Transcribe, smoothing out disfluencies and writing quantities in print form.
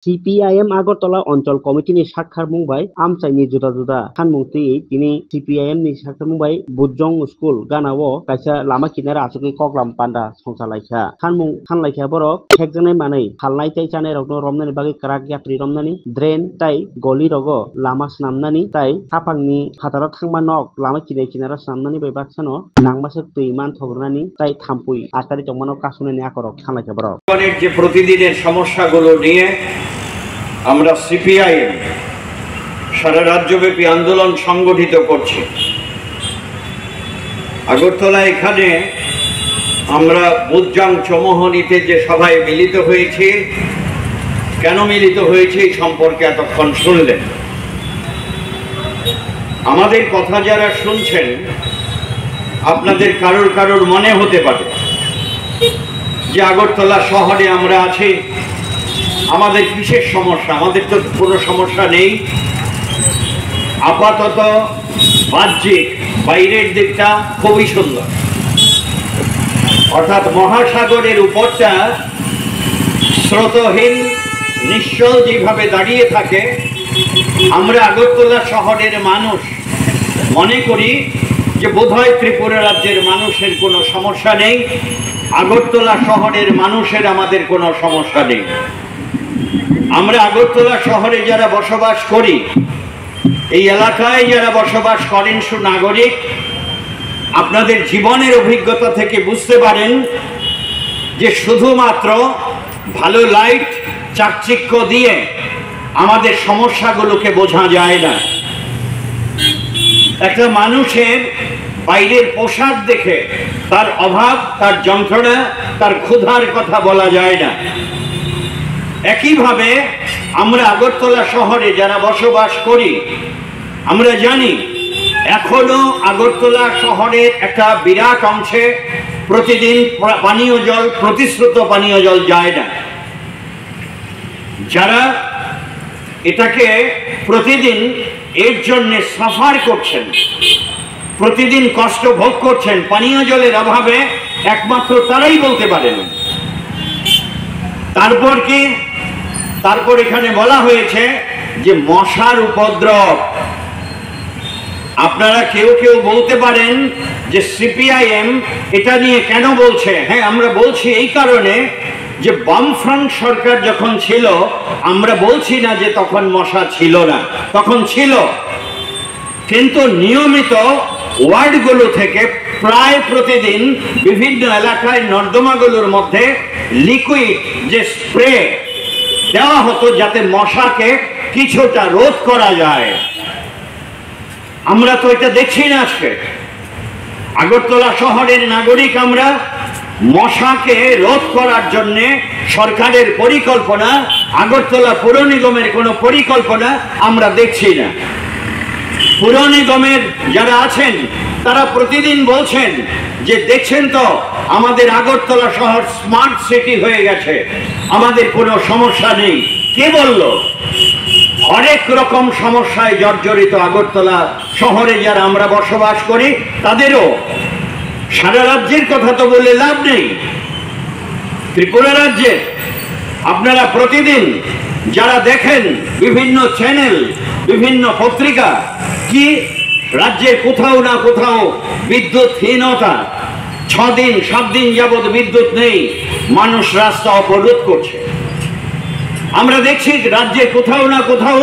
CPIM Agartala Oncol Committee ni Shakhar Mumbai Amchai ni juda juda Hanmungti tini CPIM ni Shakhar Mumbai Bujong School Ganawo kaisa lama kinara asuki koklam panda songsalaiha Hanlaiha borok hekjane manai halnai tai chane rokno romnani bagi karak yatri romnani drain tai goli rogo lama snamnani tai hapangni hatara thangma nok lama kinara snamnani bai baksano nangmasek tuiman thogrnani tai thampui atari tongmano kasunani akorok hanlaiha borok যে প্রতিদিনের সমস্যাগুলো নিয়ে আমরা CPIM সারা রাজ্যব্যাপী আন্দোলন সংগঠিত করছি। আগরতলা এখানে আমরা বুজজাং চৌমুহনীতে যে সভায় মিলিত হয়েছি, কেন মিলিত হয়েছে এই সম্পর্কে এতক্ষণ শুনলেন। আমাদের কথা যারা শুনছেন আপনাদের কারোর মনে হতে পারে যে আগরতলা শহরে আমরা আছি, আমাদের বিশেষ সমস্যা, আমাদের তো কোনো সমস্যা নেই। আপাতত বাহ্যিক বাইরের দিকটা খুবই সুন্দর, অর্থাৎ মহাসাগরের উপরটা স্রোতহীন নিশ্চল যেভাবে দাঁড়িয়ে থাকে, আমরা আগরতলা শহরের মানুষ মনে করি যে বোধহয় ত্রিপুরা রাজ্যের মানুষের কোনো সমস্যা নেই, আগরতলা শহরের মানুষের আমাদের কোনো সমস্যা নেই। আমরা আগরতলা শহরে যারা বসবাস করি, এই এলাকায় যারা বসবাস করেন সুনাগরিক, আপনাদের জীবনের অভিজ্ঞতা থেকে বুঝতে পারেন যে শুধুমাত্র ভালো লাইট চাকচিক্য দিয়ে আমাদের সমস্যাগুলোকে বোঝা যায় না। একটা মানুষের বাইরের পোশাক দেখে তার অভাব, তার যন্ত্রণা, তার ক্ষুধার কথা বলা যায় না। একইভাবে আমরা আগরতলা শহরে যারা বসবাস করি, আমরা জানি এখনো আগরতলা শহরের একটা বিরাট অংশে প্রতিদিন পানীয় জল, প্রতিশ্রুত পানীয় জল যায় না। যারা এটাকে প্রতিদিন এর জন্য সাফার করছেন, প্রতিদিন কষ্ট ভোগ করছেন পানীয় জলের অভাবে, একমাত্র তারাই বলতে পারেন। তারপর কি? তারপর এখানে বলা হয়েছে যে মশার উপদ্রব। আপনারা কেউ বলতে পারেন যে সিপিআইএম এটা নিয়ে কেন বলছে? হ্যাঁ, আমরা বলছি এই কারণে যে বামফ্রন্ট সরকার যখন ছিল, আমরা বলছি না যে তখন মশা ছিল না, তখন ছিল, কিন্তু নিয়মিত ওয়ার্ডগুলো থেকে প্রায় প্রতিদিন বিভিন্ন এলাকায় নর্দমাগুলোর মধ্যে লিকুইড যে স্প্রে দেওয়া হতো যাতে মশাকে কিছুটা রোধ করা যায়। আমরা তো এটা দেখছি না আজকে। আগরতলা শহরের নাগরিক আমরা মশাকে রোধ করার জন্য সরকারের পরিকল্পনা, আগরতলা পৌর নিগমের কোনো পরিকল্পনা আমরা দেখছি না। পৌর নিগমের যারা আছেন তারা প্রতিদিন বলছেন যে দেখছেন তো আমাদের আগরতলা শহর স্মার্ট সিটি হয়ে গেছে, আমাদের কোনো সমস্যা নেই। কে বলল? হরেক রকম সমস্যায় জর্জরিত আগরতলা শহরে যারা আমরা বসবাস করি তাদেরও। সারা রাজ্যের কথা তো বলে লাভ নেই। ত্রিপুরা রাজ্যে আপনারা প্রতিদিন যারা দেখেন বিভিন্ন চ্যানেল, বিভিন্ন পত্রিকা, কি রাজ্যের কোথাও না কোথাও বিদ্যুৎহীনতা, 6 দিন 7 দিন যাবৎ বিদ্যুৎ নেই, মানুষ রাস্তা অবরোধ করছে। আমরা দেখছি রাজ্যে কোথাও না কোথাও